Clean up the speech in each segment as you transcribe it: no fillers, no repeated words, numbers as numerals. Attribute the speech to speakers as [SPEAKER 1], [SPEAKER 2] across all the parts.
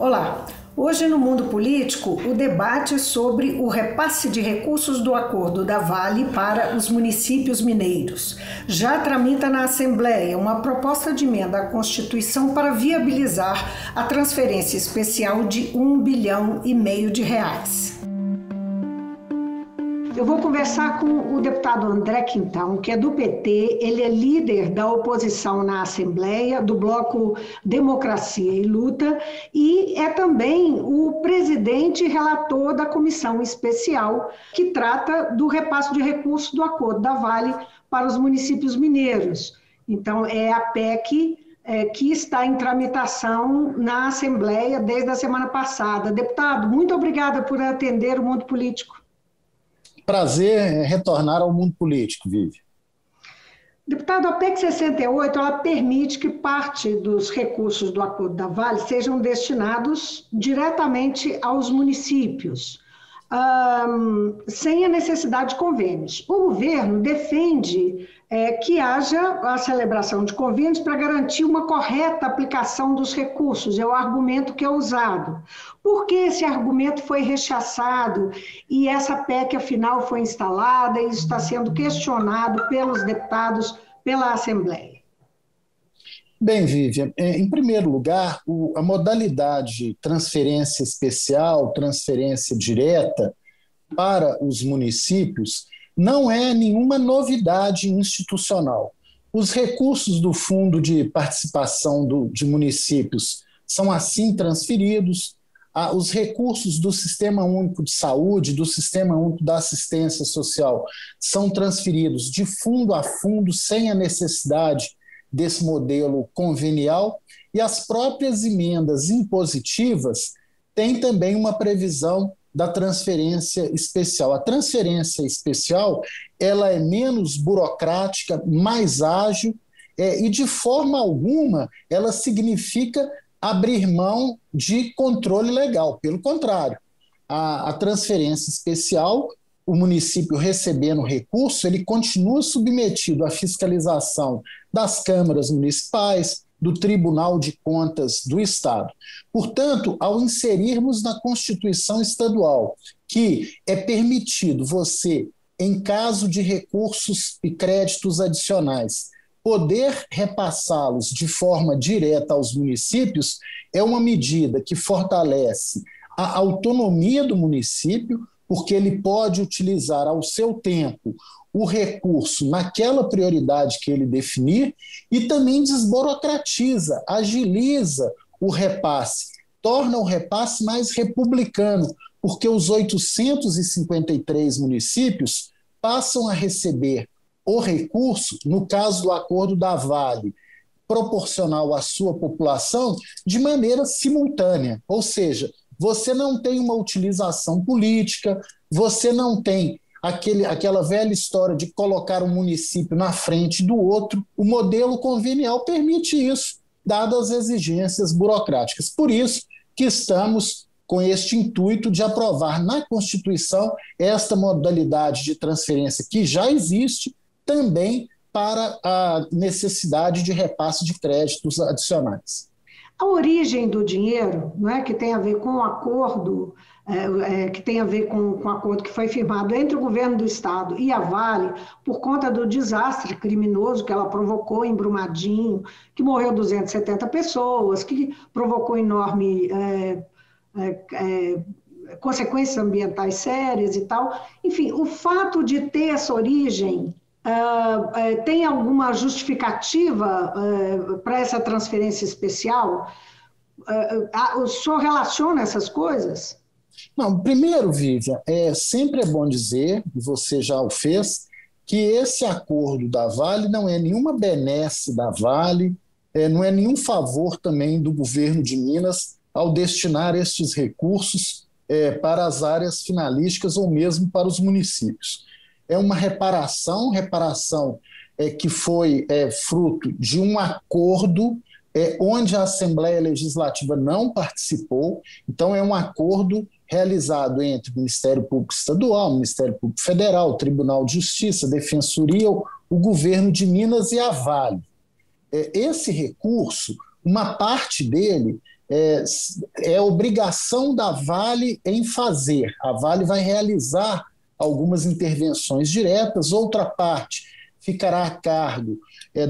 [SPEAKER 1] Olá! Hoje no mundo político, o debate é sobre o repasse de recursos do acordo da Vale para os municípios mineiros. Já tramita na Assembleia uma proposta de emenda à Constituição para viabilizar a transferência especial de R$1,5 bilhão. Eu vou conversar com o deputado André Quintão, que é do PT, ele é líder da oposição na Assembleia, do bloco Democracia e Luta, e é também o presidente e relator da comissão especial que trata do repasse de recursos do acordo da Vale para os municípios mineiros. Então, é a PEC que está em tramitação na Assembleia desde a semana passada. Deputado, muito obrigada por atender o mundo político.
[SPEAKER 2] Prazer retornar ao mundo político, Vivi.
[SPEAKER 1] Deputado, a PEC 68 ela permite que parte dos recursos do Acordo da Vale sejam destinados diretamente aos municípios, sem a necessidade de convênios. O governo defende que haja a celebração de convênios para garantir uma correta aplicação dos recursos, é o argumento que é usado. Por que esse argumento foi rechaçado e essa PEC, afinal, foi instalada e está sendo questionado pelos deputados, pela Assembleia?
[SPEAKER 2] Bem, Vivian, em primeiro lugar, a modalidade transferência especial, transferência direta para os municípios não é nenhuma novidade institucional. Os recursos do Fundo de Participação de Municípios são assim transferidos, os recursos do Sistema Único de Saúde, do Sistema Único da Assistência Social, são transferidos de fundo a fundo, sem a necessidade desse modelo convenial, e as próprias emendas impositivas têm também uma previsão da transferência especial. A transferência especial ela é menos burocrática, mais ágil, e de forma alguma ela significa abrir mão de controle legal. Pelo contrário, a transferência especial, o município recebendo recurso, ele continua submetido à fiscalização das câmaras municipais, do Tribunal de Contas do Estado. Portanto, ao inserirmos na Constituição Estadual que é permitido você, em caso de recursos e créditos adicionais, poder repassá-los de forma direta aos municípios, é uma medida que fortalece a autonomia do município, porque ele pode utilizar ao seu tempo o recurso naquela prioridade que ele definir e também desburocratiza, agiliza o repasse, torna o repasse mais republicano, porque os 853 municípios passam a receber o recurso, no caso do acordo da Vale, proporcional à sua população, de maneira simultânea, ou seja, você não tem uma utilização política, você não tem aquela velha história de colocar um município na frente do outro. O modelo convenial permite isso, dadas as exigências burocráticas. Por isso que estamos com este intuito de aprovar na Constituição esta modalidade de transferência que já existe, também para a necessidade de repasse de créditos adicionais.
[SPEAKER 1] A origem do dinheiro, não é, que tem a ver com o acordo, que tem a ver com o acordo que foi firmado entre o governo do estado e a Vale, por conta do desastre criminoso que ela provocou em Brumadinho, que morreu 270 pessoas, que provocou enorme consequências ambientais sérias e tal. Enfim, o fato de ter essa origem tem alguma justificativa para essa transferência especial? O senhor relaciona essas coisas?
[SPEAKER 2] Não, primeiro, Vivian, sempre é bom dizer, e você já o fez, que esse acordo da Vale não é nenhuma benesse da Vale, não é nenhum favor também do governo de Minas ao destinar estes recursos para as áreas finalísticas ou mesmo para os municípios. É uma reparação que foi fruto de um acordo onde a Assembleia Legislativa não participou. Então, é um acordo realizado entre o Ministério Público Estadual, o Ministério Público Federal, o Tribunal de Justiça, a Defensoria, o governo de Minas e a Vale. Esse recurso, uma parte dele é, é obrigação da Vale em fazer. A Vale vai realizar algumas intervenções diretas, outra parte ficará a cargo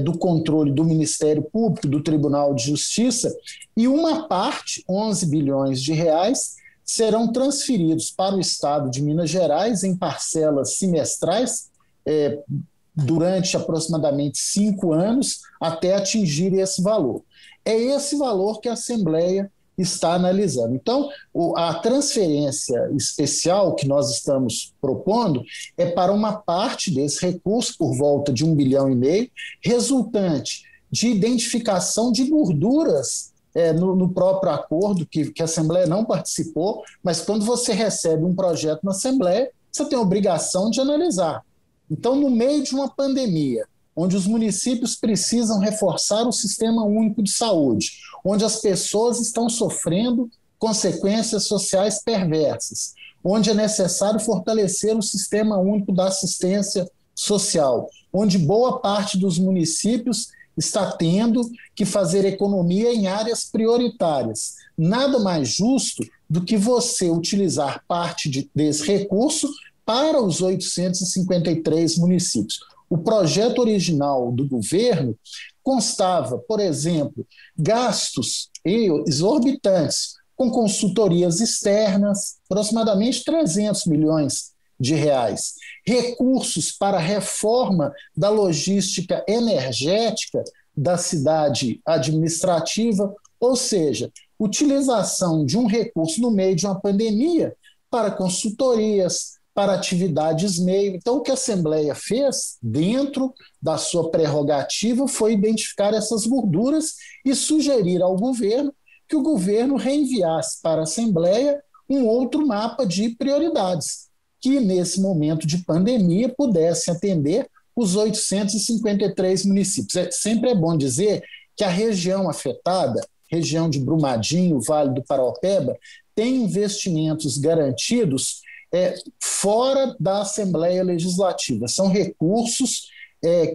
[SPEAKER 2] do controle do Ministério Público, do Tribunal de Justiça, e uma parte, 11 bilhões de reais, serão transferidos para o Estado de Minas Gerais em parcelas semestrais, durante aproximadamente 5 anos, até atingir esse valor. É esse valor que a Assembleia está analisando. Então, a transferência especial que nós estamos propondo é para uma parte desse recurso, por volta de 1,5 bilhão, resultante de identificação de gorduras no próprio acordo, que a Assembleia não participou, mas quando você recebe um projeto na Assembleia, você tem a obrigação de analisar. Então, no meio de uma pandemia, onde os municípios precisam reforçar o Sistema Único de Saúde, onde as pessoas estão sofrendo consequências sociais perversas, onde é necessário fortalecer o Sistema Único da Assistência Social, onde boa parte dos municípios está tendo que fazer economia em áreas prioritárias. Nada mais justo do que você utilizar parte desse recurso para os 853 municípios. O projeto original do governo constava, por exemplo, gastos exorbitantes com consultorias externas, aproximadamente 300 milhões de reais, recursos para a reforma da logística energética da cidade administrativa, ou seja, utilização de um recurso no meio de uma pandemia para consultorias, para atividades meio. Então, o que a Assembleia fez, dentro da sua prerrogativa, foi identificar essas gorduras e sugerir ao governo que o governo reenviasse para a Assembleia um outro mapa de prioridades, que nesse momento de pandemia pudesse atender os 853 municípios. Sempre é bom dizer que a região afetada, região de Brumadinho, Vale do Paraopeba, tem investimentos garantidos fora da Assembleia Legislativa. São recursos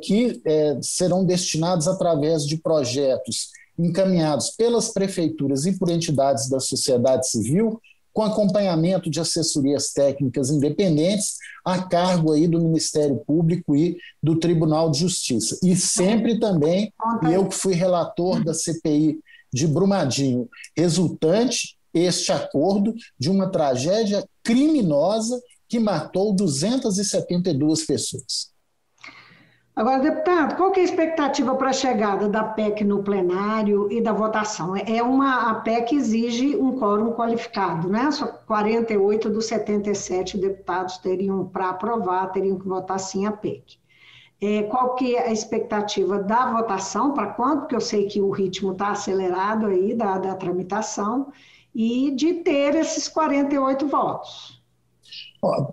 [SPEAKER 2] que serão destinados através de projetos encaminhados pelas prefeituras e por entidades da sociedade civil, com acompanhamento de assessorias técnicas independentes, a cargo aí do Ministério Público e do Tribunal de Justiça. E sempre também, eu que fui relator da CPI de Brumadinho, resultante este acordo de uma tragédia criminosa que matou 272 pessoas.
[SPEAKER 1] Agora, deputado, qual que é a expectativa para a chegada da PEC no plenário e da votação? A PEC exige um quórum qualificado, né? Só 48 dos 77 deputados teriam para aprovar, teriam que votar sim a PEC. Qual que é a expectativa da votação, para quando? Porque eu sei que o ritmo está acelerado aí da tramitação, e de ter esses 48 votos.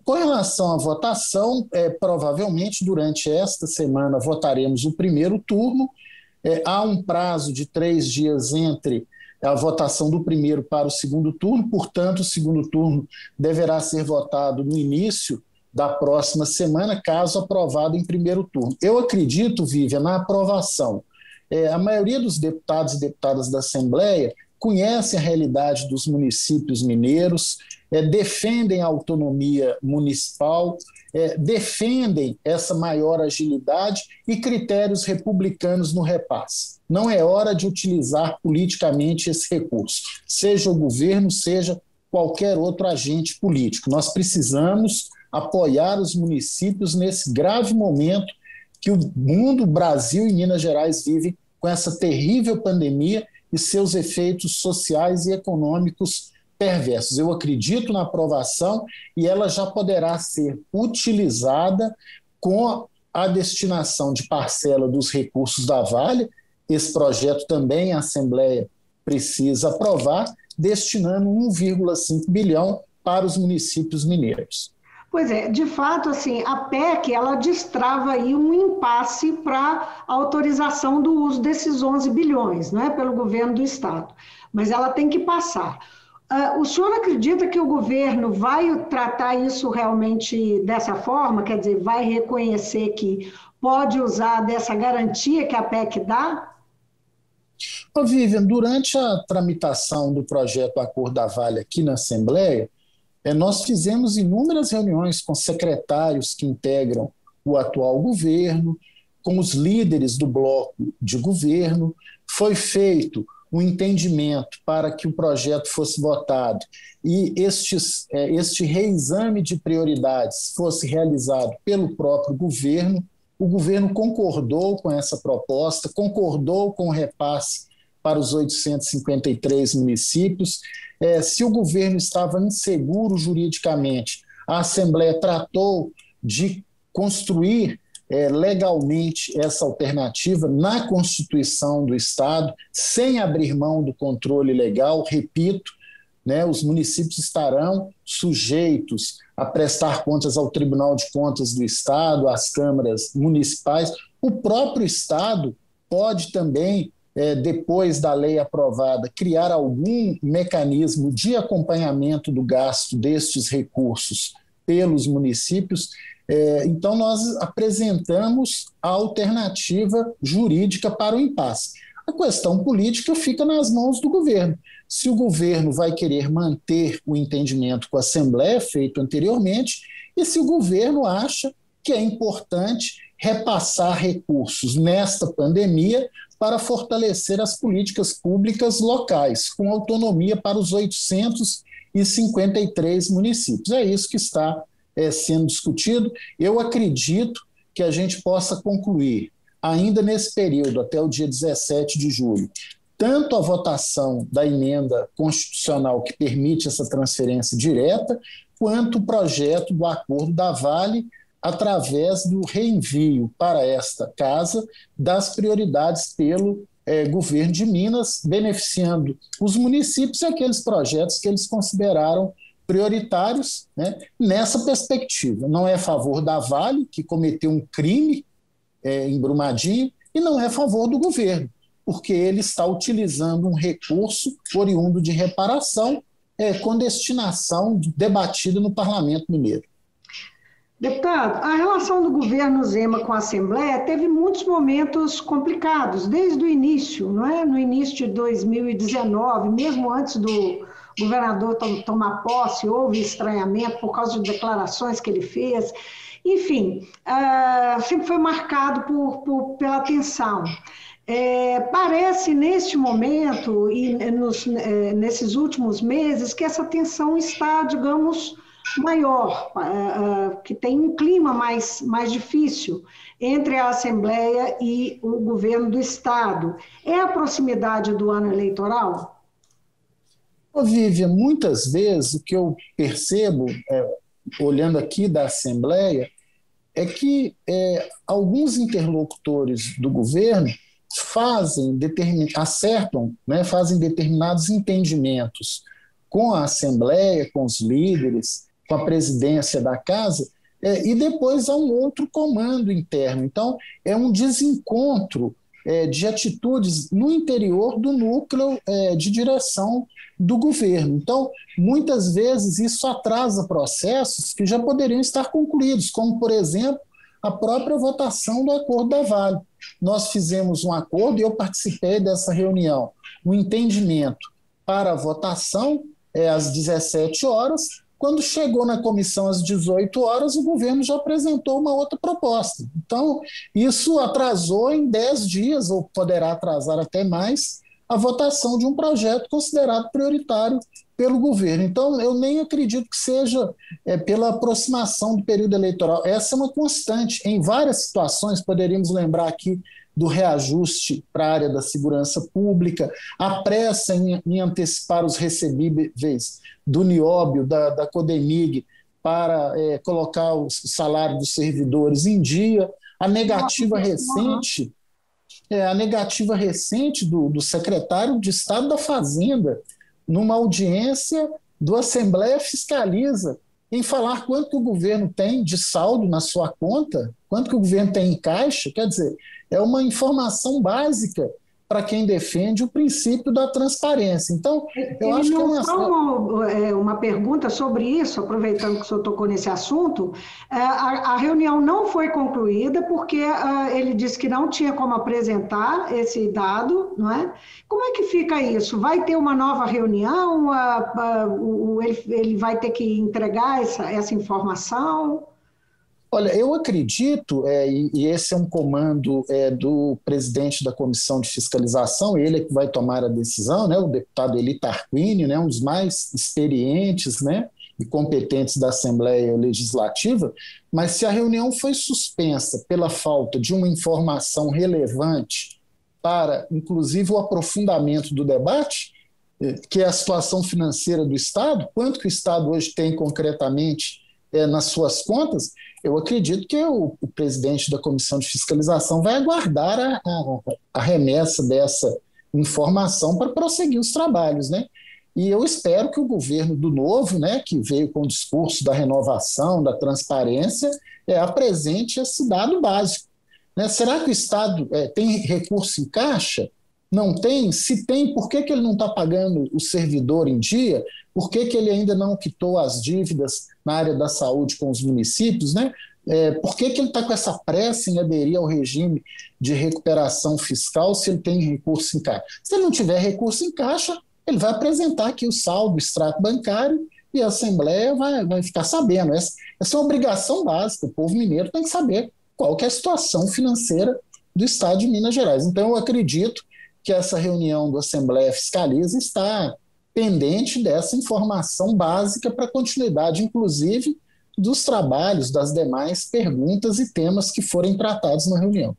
[SPEAKER 2] Com relação à votação, provavelmente durante esta semana votaremos o primeiro turno. Há um prazo de 3 dias entre a votação do primeiro para o segundo turno, portanto, o segundo turno deverá ser votado no início da próxima semana, caso aprovado em primeiro turno. Eu acredito, Vivian, na aprovação. A maioria dos deputados e deputadas da Assembleia conhecem a realidade dos municípios mineiros, defendem a autonomia municipal, defendem essa maior agilidade e critérios republicanos no repasse. Não é hora de utilizar politicamente esse recurso, seja o governo, seja qualquer outro agente político. Nós precisamos apoiar os municípios nesse grave momento que o mundo, o Brasil e Minas Gerais vivem com essa terrível pandemia e seus efeitos sociais e econômicos perversos. Eu acredito na aprovação e ela já poderá ser utilizada com a destinação de parcela dos recursos da Vale. Esse projeto também a Assembleia precisa aprovar, destinando 1,5 bilhão para os municípios mineiros.
[SPEAKER 1] Pois é, de fato, assim, a PEC, ela destrava aí um impasse para a autorização do uso desses 11 bilhões, não é, pelo governo do Estado, mas ela tem que passar. O senhor acredita que o governo vai tratar isso realmente dessa forma? Quer dizer, vai reconhecer que pode usar dessa garantia que a PEC dá?
[SPEAKER 2] Ô, Vivian, durante a tramitação do projeto Acordo da Vale aqui na Assembleia, nós fizemos inúmeras reuniões com secretários que integram o atual governo, com os líderes do bloco de governo. Foi feito um entendimento para que o projeto fosse votado e este reexame de prioridades fosse realizado pelo próprio governo. O governo concordou com essa proposta, concordou com o repasse para os 853 municípios. Se o governo estava inseguro juridicamente, a Assembleia tratou de construir legalmente essa alternativa na Constituição do Estado, sem abrir mão do controle legal. Repito, né, os municípios estarão sujeitos a prestar contas ao Tribunal de Contas do Estado, às câmaras municipais. O próprio Estado pode também, depois da lei aprovada, criar algum mecanismo de acompanhamento do gasto destes recursos pelos municípios. Então, nós apresentamos a alternativa jurídica para o impasse. A questão política fica nas mãos do governo. Se o governo vai querer manter o entendimento com a Assembleia feito anteriormente, e se o governo acha que é importante repassar recursos nesta pandemia para fortalecer as políticas públicas locais, com autonomia para os 853 municípios. É isso que está sendo discutido. Eu acredito que a gente possa concluir, ainda nesse período, até o dia 17 de julho, tanto a votação da emenda constitucional que permite essa transferência direta, quanto o projeto do Acordo da Vale, através do reenvio para esta casa das prioridades pelo governo de Minas, beneficiando os municípios e aqueles projetos que eles consideraram prioritários, né, nessa perspectiva. Não é a favor da Vale, que cometeu um crime em Brumadinho, e não é a favor do governo, porque ele está utilizando um recurso oriundo de reparação com destinação debatida no Parlamento Mineiro.
[SPEAKER 1] Deputado, a relação do governo Zema com a Assembleia teve muitos momentos complicados, desde o início, não é? No início de 2019, mesmo antes do governador tomar posse, houve estranhamento por causa de declarações que ele fez. Enfim, sempre foi marcado pela tensão. Parece, neste momento e nesses últimos meses, que essa tensão está, digamos, maior, que tem um clima mais difícil entre a Assembleia e o governo do Estado. É a proximidade do ano eleitoral?
[SPEAKER 2] Vivian, muitas vezes o que eu percebo, olhando aqui da Assembleia, é que alguns interlocutores do governo acertam, né, fazem determinados entendimentos com a Assembleia, com os líderes, com a presidência da casa, e depois há um outro comando interno. Então, é um desencontro de atitudes no interior do núcleo de direção do governo. Então, muitas vezes isso atrasa processos que já poderiam estar concluídos, como, por exemplo, a própria votação do Acordo da Vale. Nós fizemos um acordo e eu participei dessa reunião, um entendimento para a votação às 17 horas. Quando chegou na comissão às 18 horas, o governo já apresentou uma outra proposta. Então, isso atrasou em 10 dias, ou poderá atrasar até mais, a votação de um projeto considerado prioritário pelo governo. Então, eu nem acredito que seja pela aproximação do período eleitoral. Essa é uma constante. Em várias situações, poderíamos lembrar aqui do reajuste para a área da segurança pública, a pressa em antecipar os recebíveis do Nióbio, da Codemig, para colocar o salário dos servidores em dia, a negativa recente do secretário de Estado da Fazenda, numa audiência do Assembleia Fiscaliza, em falar quanto que o governo tem de saldo na sua conta, quanto que o governo tem em caixa. Quer dizer, é uma informação básica para quem defende o princípio da transparência. Então, eu
[SPEAKER 1] E
[SPEAKER 2] acho que é
[SPEAKER 1] não
[SPEAKER 2] uma...
[SPEAKER 1] só uma pergunta sobre isso, aproveitando que o senhor tocou nesse assunto, a reunião não foi concluída porque ele disse que não tinha como apresentar esse dado, não é? Como é que fica isso? Vai ter uma nova reunião? Ele vai ter que entregar essa informação?
[SPEAKER 2] Olha, eu acredito, e esse é um comando do presidente da Comissão de Fiscalização, ele é que vai tomar a decisão, né, o deputado Eli Tarquínio, né, um dos mais experientes, né, e competentes da Assembleia Legislativa, mas se a reunião foi suspensa pela falta de uma informação relevante para, inclusive, o aprofundamento do debate, que é a situação financeira do Estado, quanto que o Estado hoje tem concretamente nas suas contas, eu acredito que o presidente da Comissão de Fiscalização vai aguardar a remessa dessa informação para prosseguir os trabalhos, né? E eu espero que o governo do Novo, né, que veio com o discurso da renovação, da transparência, apresente esse dado básico, né? Será que o Estado tem recurso em caixa? Não tem? Se tem, por que ele não está pagando o servidor em dia? Por que ele ainda não quitou as dívidas na área da saúde com os municípios, né? Por que ele está com essa pressa em aderir ao regime de recuperação fiscal se ele tem recurso em caixa? Se ele não tiver recurso em caixa, ele vai apresentar aqui o saldo, o extrato bancário, e a Assembleia vai ficar sabendo. Essa é uma obrigação básica. O povo mineiro tem que saber qual que é a situação financeira do Estado de Minas Gerais. Então, eu acredito que essa reunião do Assembleia Fiscaliza está pendente dessa informação básica para a continuidade, inclusive, dos trabalhos, das demais perguntas e temas que forem tratados na reunião.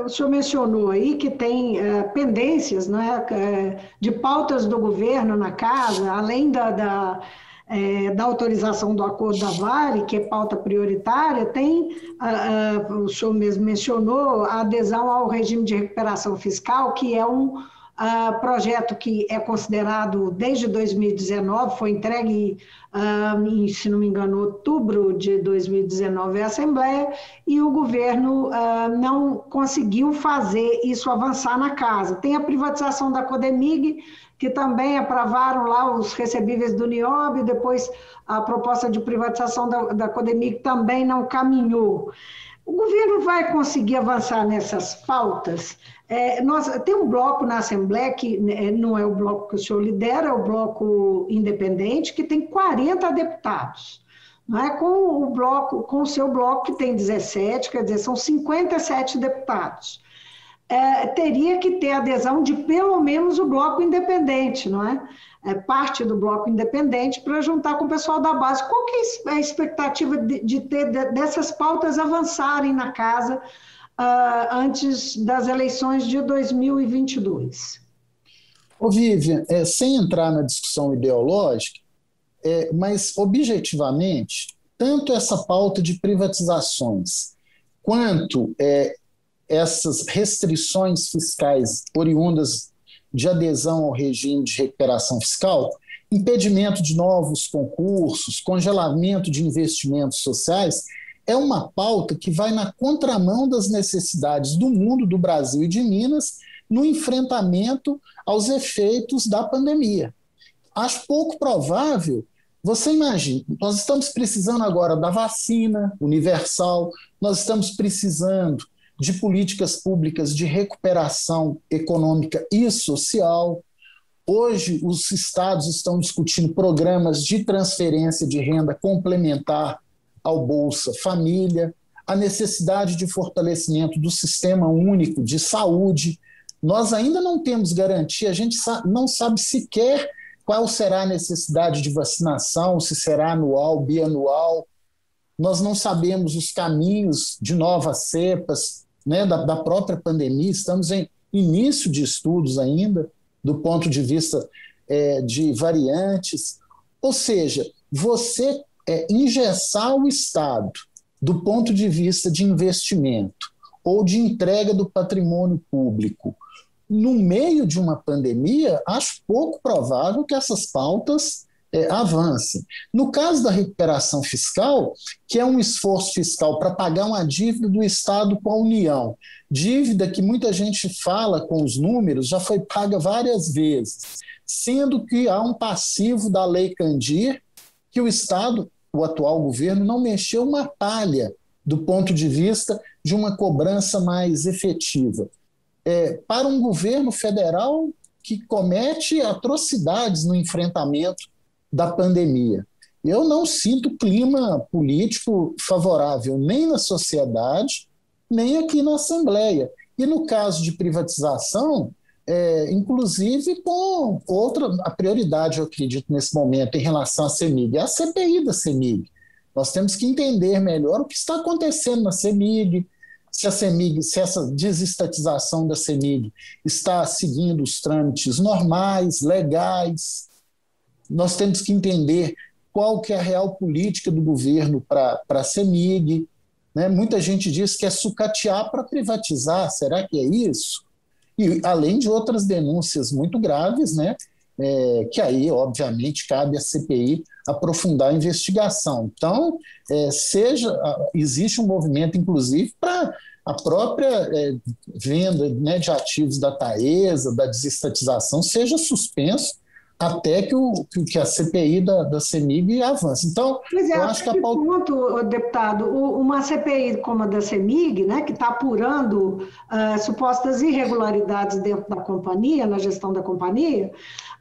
[SPEAKER 1] O senhor mencionou aí que tem pendências, né, de pautas do governo na casa, além da autorização do acordo da Vale, que é pauta prioritária, tem, o senhor mesmo mencionou, a adesão ao regime de recuperação fiscal, que é um projeto que é considerado desde 2019, foi entregue, se não me engano, outubro de 2019 à Assembleia, e o governo não conseguiu fazer isso avançar na casa. Tem a privatização da Codemig, que também aprovaram lá os recebíveis do NIOB, depois a proposta de privatização da Codemig também não caminhou. O governo vai conseguir avançar nessas pautas? Tem um bloco na Assembleia, que não é o bloco que o senhor lidera, é o bloco independente, que tem 40 deputados. Não é com o seu bloco, que tem 17, quer dizer, são 57 deputados. Teria que ter adesão de pelo menos o bloco independente, não é? Parte do bloco independente para juntar com o pessoal da base. Qual que é a expectativa de ter dessas pautas avançarem na casa antes das eleições de 2022?
[SPEAKER 2] Ô, Vivian, sem entrar na discussão ideológica, mas objetivamente, tanto essa pauta de privatizações quanto essas restrições fiscais oriundas de adesão ao regime de recuperação fiscal, impedimento de novos concursos, congelamento de investimentos sociais, é uma pauta que vai na contramão das necessidades do mundo, do Brasil e de Minas, no enfrentamento aos efeitos da pandemia. Acho pouco provável. Você imagina, nós estamos precisando agora da vacina universal, nós estamos precisando de políticas públicas de recuperação econômica e social. Hoje, os estados estão discutindo programas de transferência de renda complementar ao Bolsa Família, a necessidade de fortalecimento do sistema único de saúde. Nós ainda não temos garantia, a gente não sabe sequer qual será a necessidade de vacinação, se será anual, bianual. Nós não sabemos os caminhos de novas cepas, né, da própria pandemia. Estamos em início de estudos ainda, do ponto de vista de variantes. Ou seja, você engessar o Estado do ponto de vista de investimento ou de entrega do patrimônio público no meio de uma pandemia, acho pouco provável que essas pautas avancem. No caso da recuperação fiscal, que é um esforço fiscal para pagar uma dívida do Estado com a União, dívida que muita gente fala com os números, já foi paga várias vezes, sendo que há um passivo da Lei Candir, que o Estado, o atual governo, não mexeu uma palha do ponto de vista de uma cobrança mais efetiva. Para um governo federal que comete atrocidades no enfrentamento da pandemia. Eu não sinto clima político favorável nem na sociedade, nem aqui na Assembleia. E no caso de privatização, inclusive com a prioridade, eu acredito, nesse momento, em relação à CEMIG, é a CPI da CEMIG. Nós temos que entender melhor o que está acontecendo na CEMIG, se essa desestatização da CEMIG está seguindo os trâmites normais, legais. Nós temos que entender qual que é a real política do governo para a CEMIG. Né? Muita gente diz que é sucatear para privatizar. Será que é isso? E além de outras denúncias muito graves, né? Que aí, obviamente, cabe à CPI aprofundar a investigação. Então, existe um movimento, inclusive, para a própria venda, né, de ativos da Taesa, da desestatização, seja suspenso até que a CPI da CEMIG avance. Então, eu acho que a pauta...
[SPEAKER 1] ponto, deputado, uma CPI como a da CEMIG, né, que está apurando supostas irregularidades dentro da companhia, na gestão da companhia,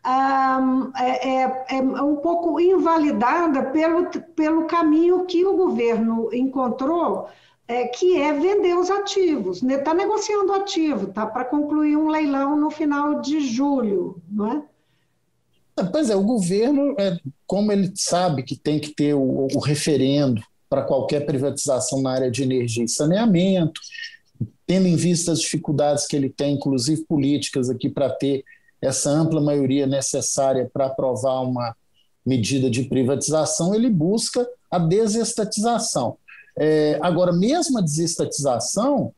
[SPEAKER 1] é um pouco invalidada pelo caminho que o governo encontrou, que é vender os ativos. Está negociando ativo, está para concluir um leilão no final de julho, não é?
[SPEAKER 2] Pois o governo, como ele sabe que tem que ter o referendo para qualquer privatização na área de energia e saneamento, tendo em vista as dificuldades que ele tem, inclusive políticas aqui, para ter essa ampla maioria necessária para aprovar uma medida de privatização, ele busca a desestatização. Agora, mesmo a desestatização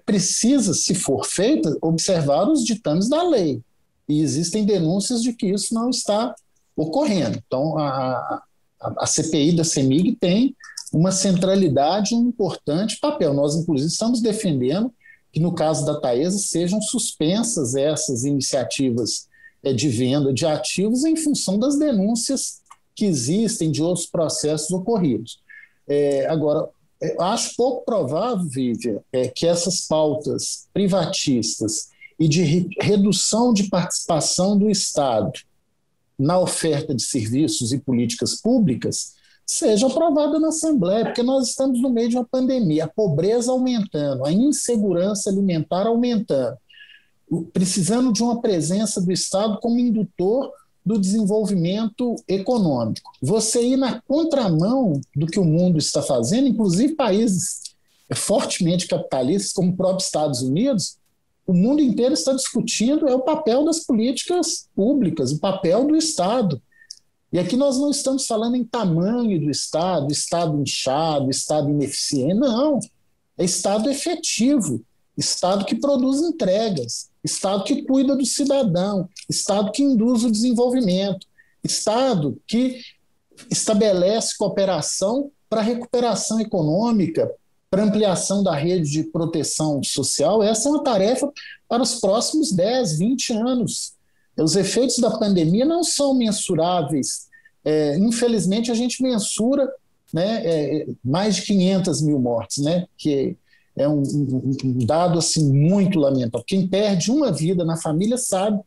[SPEAKER 2] precisa, se for feita, observar os ditames da lei. E existem denúncias de que isso não está ocorrendo. Então, a CPI da CEMIG tem uma centralidade, um importante papel. Nós, inclusive, estamos defendendo que, no caso da Taesa, sejam suspensas essas iniciativas de venda de ativos em função das denúncias que existem de outros processos ocorridos. Agora, acho pouco provável, Vivian, que essas pautas privatistas e de redução de participação do Estado na oferta de serviços e políticas públicas seja aprovada na Assembleia, porque nós estamos no meio de uma pandemia, a pobreza aumentando, a insegurança alimentar aumentando, precisando de uma presença do Estado como indutor do desenvolvimento econômico. Você ir na contramão do que o mundo está fazendo, inclusive países fortemente capitalistas, como o próprio Estados Unidos, o mundo inteiro está discutindo o papel das políticas públicas, o papel do Estado. E aqui nós não estamos falando em tamanho do Estado inchado, Estado ineficiente, não. É Estado efetivo, Estado que produz entregas, Estado que cuida do cidadão, Estado que induz o desenvolvimento, Estado que estabelece cooperação para recuperação econômica, para ampliação da rede de proteção social. Essa é uma tarefa para os próximos 10, 20 anos. Os efeitos da pandemia não são mensuráveis. Infelizmente, a gente mensura, né, mais de 500 mil mortes, né, que é um dado assim, muito lamentável. Quem perde uma vida na família sabe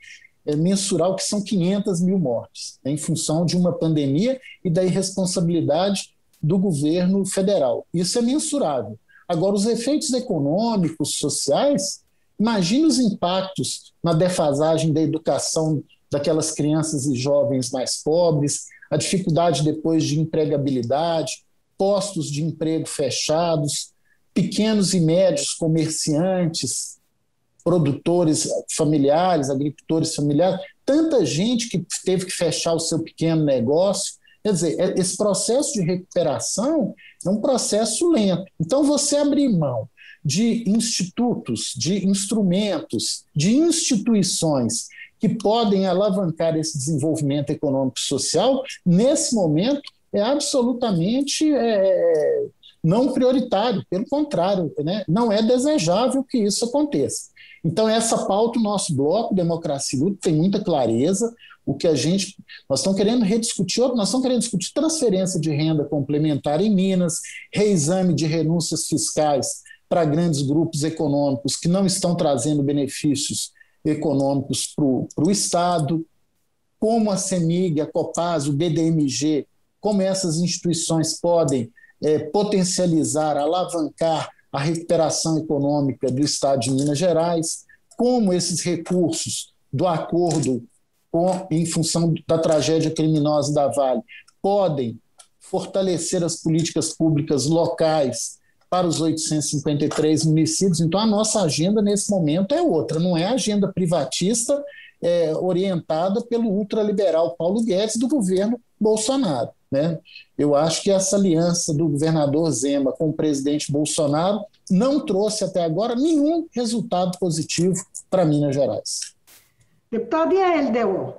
[SPEAKER 2] mensurar o que são 500 mil mortes, né, em função de uma pandemia e da irresponsabilidade do governo federal. Isso é mensurável. Agora, os efeitos econômicos, sociais, imagine os impactos na defasagem da educação daquelas crianças e jovens mais pobres, a dificuldade depois de empregabilidade, postos de emprego fechados, pequenos e médios comerciantes, produtores familiares, agricultores familiares, tanta gente que teve que fechar o seu pequeno negócio. Quer dizer, esse processo de recuperação é um processo lento. Então, você abrir mão de institutos, de instrumentos, de instituições que podem alavancar esse desenvolvimento econômico e social, nesse momento é absolutamente não prioritário, pelo contrário, né? Não é desejável que isso aconteça. Então, essa pauta, o nosso bloco, Democracia e Luta, tem muita clareza. Nós estamos querendo rediscutir, nós estamos querendo discutir transferência de renda complementar em Minas, reexame de renúncias fiscais para grandes grupos econômicos que não estão trazendo benefícios econômicos para o Estado, como a CEMIG, a Copasa, o BDMG, como essas instituições podem potencializar, alavancar a recuperação econômica do Estado de Minas Gerais, como esses recursos do acordo em função da tragédia criminosa da Vale podem fortalecer as políticas públicas locais para os 853 municípios. Então, a nossa agenda nesse momento é outra, não é a agenda privatista orientada pelo ultraliberal Paulo Guedes do governo Bolsonaro, né? Eu acho que essa aliança do governador Zema com o presidente Bolsonaro não trouxe até agora nenhum resultado positivo para Minas Gerais.
[SPEAKER 1] Deputado, e a LDO?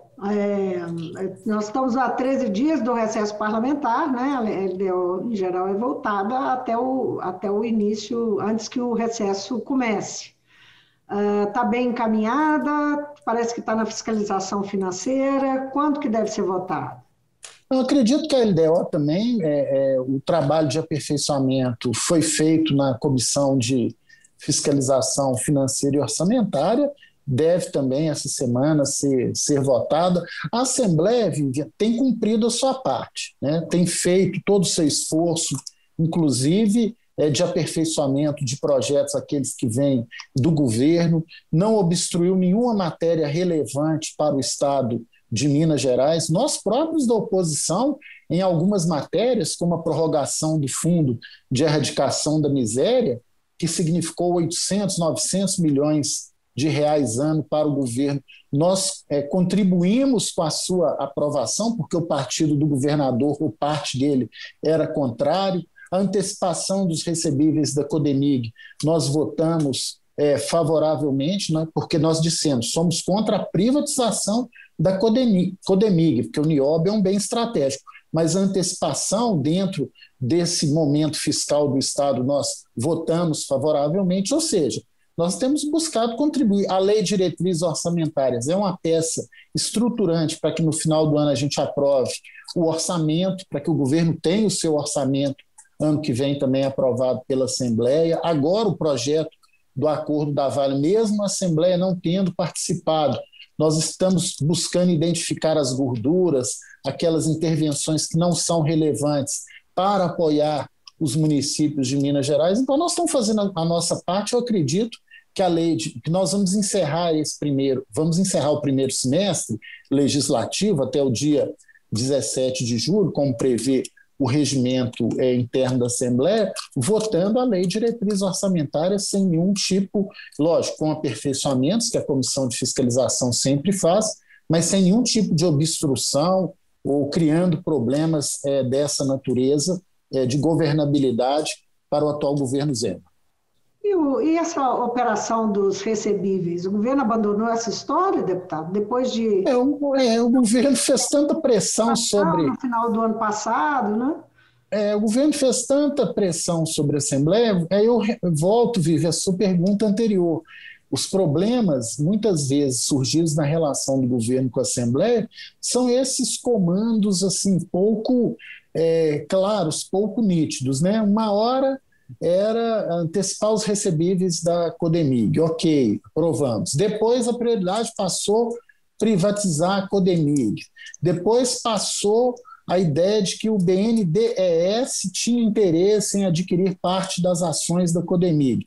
[SPEAKER 1] Nós estamos há 13 dias do recesso parlamentar, né? A LDO, em geral, é voltada até o início, antes que o recesso comece. Está bem encaminhada? Parece que está na fiscalização financeira. Quando que deve ser votada?
[SPEAKER 2] Eu acredito que a LDO também, o trabalho de aperfeiçoamento foi feito na Comissão de Fiscalização Financeira e Orçamentária, deve também essa semana ser votada. A Assembleia, Vivian, tem cumprido a sua parte, né? Tem feito todo o seu esforço, inclusive de aperfeiçoamento de projetos, aqueles que vêm do governo, não obstruiu nenhuma matéria relevante para o Estado de Minas Gerais. Nós próprios da oposição, em algumas matérias, como a prorrogação do Fundo de Erradicação da Miséria, que significou 800, 900 milhões de reais ano para o governo, nós contribuímos com a sua aprovação, porque o partido do governador, ou parte dele, era contrário. A antecipação dos recebíveis da Codemig, nós votamos favoravelmente, né, porque nós dissemos, somos contra a privatização da Codemig, porque o Nióbio é um bem estratégico, mas a antecipação dentro desse momento fiscal do Estado, nós votamos favoravelmente, ou seja, nós temos buscado contribuir. A Lei de Diretrizes Orçamentárias é uma peça estruturante para que no final do ano a gente aprove o orçamento, para que o governo tenha o seu orçamento ano que vem também aprovado pela Assembleia. Agora o projeto do acordo da Vale, mesmo a Assembleia não tendo participado, nós estamos buscando identificar as gorduras, aquelas intervenções que não são relevantes para apoiar os municípios de Minas Gerais. Então nós estamos fazendo a nossa parte. Eu acredito que nós vamos encerrar o primeiro semestre legislativo até o dia 17 de julho, como prevê o regimento interno da Assembleia, votando a Lei de Diretrizes Orçamentárias sem nenhum tipo, lógico, com aperfeiçoamentos que a Comissão de Fiscalização sempre faz, mas sem nenhum tipo de obstrução ou criando problemas dessa natureza de governabilidade para o atual governo Zema.
[SPEAKER 1] E essa operação dos recebíveis? O governo abandonou essa história, deputado? Depois de...
[SPEAKER 2] O governo fez tanta pressão sobre...
[SPEAKER 1] No final do ano passado, né?
[SPEAKER 2] O governo fez tanta pressão sobre a Assembleia, aí eu volto, Vivi, a sua pergunta anterior. Os problemas, muitas vezes, surgidos na relação do governo com a Assembleia, são esses comandos assim, pouco claros, pouco nítidos, né? Uma hora era antecipar os recebíveis da Codemig. Ok, aprovamos. Depois a prioridade passou a privatizar a Codemig. Depois passou a ideia de que o BNDES tinha interesse em adquirir parte das ações da Codemig.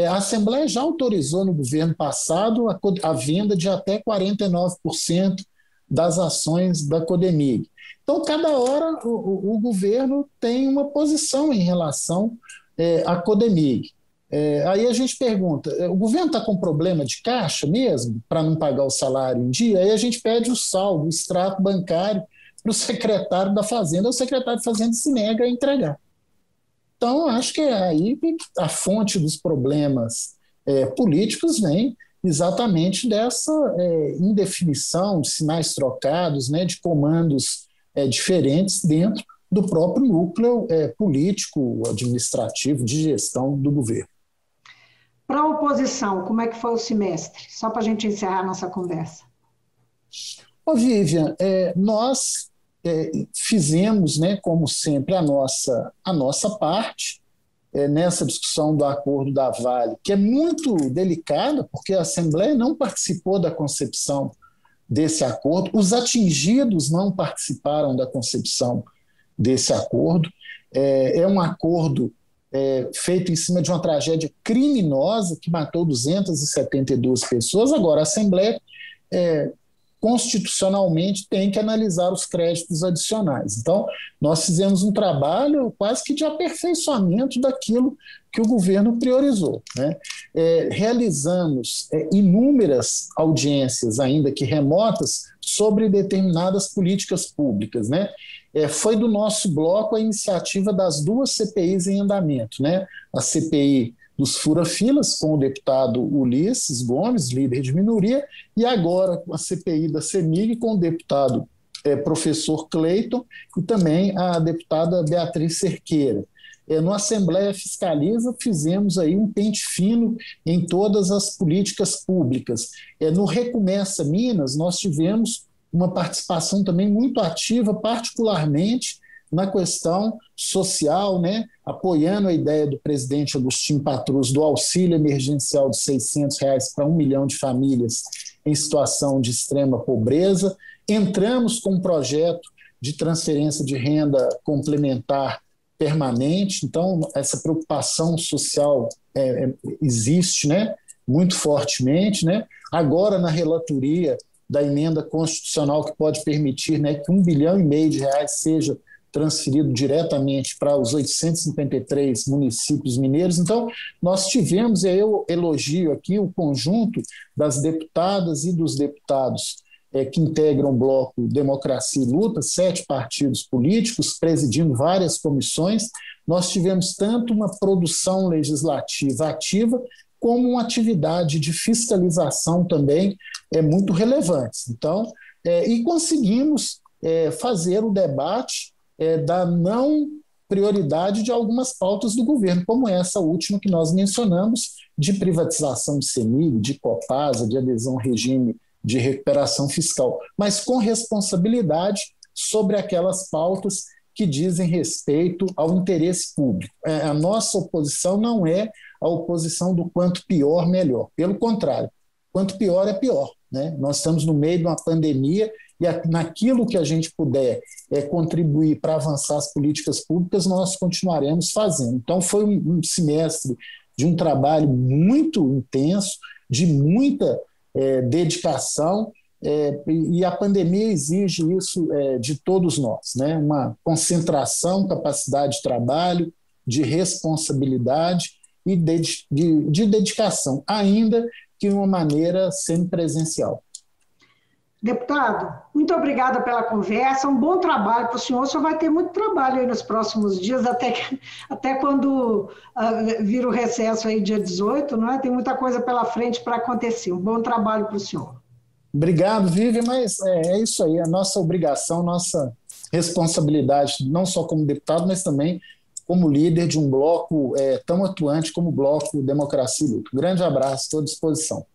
[SPEAKER 2] A Assembleia já autorizou no governo passado a venda de até 49% das ações da Codemig. Então, cada hora o governo tem uma posição em relação a Codemig. Aí a gente pergunta, o governo está com problema de caixa mesmo, para não pagar o salário em dia? Aí a gente pede o saldo, o extrato bancário para o secretário da Fazenda, o secretário da Fazenda se nega a entregar. Então, acho que é aí que a fonte dos problemas políticos vem, exatamente dessa indefinição de sinais trocados, né, de comandos diferentes dentro do próprio núcleo político, administrativo, de gestão do governo.
[SPEAKER 1] Para a oposição, como é que foi o semestre? Só para a gente encerrar a nossa conversa.
[SPEAKER 2] Ô, Vivian, nós fizemos, né, como sempre, a nossa parte nessa discussão do acordo da Vale, que é muito delicada, porque a Assembleia não participou da concepção desse acordo, os atingidos não participaram da concepção desse acordo. É um acordo feito em cima de uma tragédia criminosa que matou 272 pessoas. Agora, a Assembleia constitucionalmente tem que analisar os créditos adicionais. Então, nós fizemos um trabalho quase que de aperfeiçoamento daquilo que o governo priorizou, né? Realizamos inúmeras audiências, ainda que remotas, sobre determinadas políticas públicas, né? Foi do nosso bloco a iniciativa das 2 CPIs em andamento, né? A CPI dos fura-filas, com o deputado Ulisses Gomes, líder de minoria, e agora a CPI da CEMIG, com o deputado professor Cleiton e também a deputada Beatriz Cerqueira. No Assembleia Fiscaliza, fizemos aí um pente fino em todas as políticas públicas. No Recomeça Minas, nós tivemos uma participação também muito ativa, particularmente na questão social, né, apoiando a ideia do presidente Agostinho Patrus do auxílio emergencial de R$600 para 1 milhão de famílias em situação de extrema pobreza. Entramos com um projeto de transferência de renda complementar permanente, então essa preocupação social existe, né, muito fortemente, né? Agora, na relatoria da emenda constitucional que pode permitir, né, que R$1,5 bilhão seja transferido diretamente para os 853 municípios mineiros. Então, nós tivemos, e eu elogio aqui o conjunto das deputadas e dos deputados que integram o bloco Democracia e Luta, 7 partidos políticos, presidindo várias comissões. Nós tivemos tanto uma produção legislativa ativa, como uma atividade de fiscalização também muito relevante. Então, e conseguimos fazer o debate da não prioridade de algumas pautas do governo, como essa última que nós mencionamos, de privatização de CEMIG, de Copasa, de adesão ao regime de recuperação fiscal, mas com responsabilidade sobre aquelas pautas que dizem respeito ao interesse público. A nossa oposição não é a oposição do quanto pior, melhor. Pelo contrário, quanto pior é pior, né? Nós estamos no meio de uma pandemia e naquilo que a gente puder contribuir para avançar as políticas públicas, nós continuaremos fazendo. Então, foi um semestre de um trabalho muito intenso, de muita dedicação, e a pandemia exige isso de todos nós, né? Uma concentração, capacidade de trabalho, de responsabilidade e de dedicação, ainda que de uma maneira semipresencial.
[SPEAKER 1] Deputado, muito obrigada pela conversa, um bom trabalho para o senhor vai ter muito trabalho aí nos próximos dias, até quando vir o recesso aí dia 18, não é? Tem muita coisa pela frente para acontecer, um bom trabalho para o senhor.
[SPEAKER 2] Obrigado, Vivian, mas é isso aí, a nossa obrigação, nossa responsabilidade, não só como deputado, mas também como líder de um bloco tão atuante como o Bloco Democracia e Luta. Um grande abraço, estou à disposição.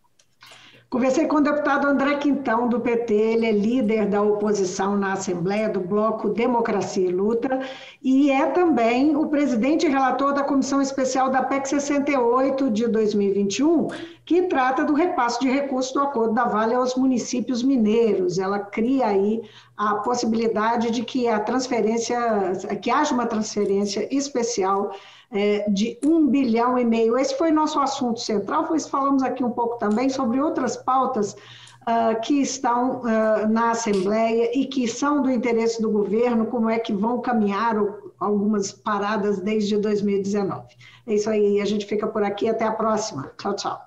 [SPEAKER 1] Conversei com o deputado André Quintão, do PT, ele é líder da oposição na Assembleia do Bloco Democracia e Luta e é também o presidente e relator da Comissão Especial da PEC 68 de 2021, que trata do repasse de recursos do Acordo da Vale aos municípios mineiros. Ela cria aí a possibilidade de que haja uma transferência especial de R$1,5 bilhão. Esse foi nosso assunto central, pois falamos aqui um pouco também sobre outras pautas que estão na Assembleia e que são do interesse do governo, como é que vão caminhar algumas paradas desde 2019. É isso aí, a gente fica por aqui, até a próxima. Tchau, tchau.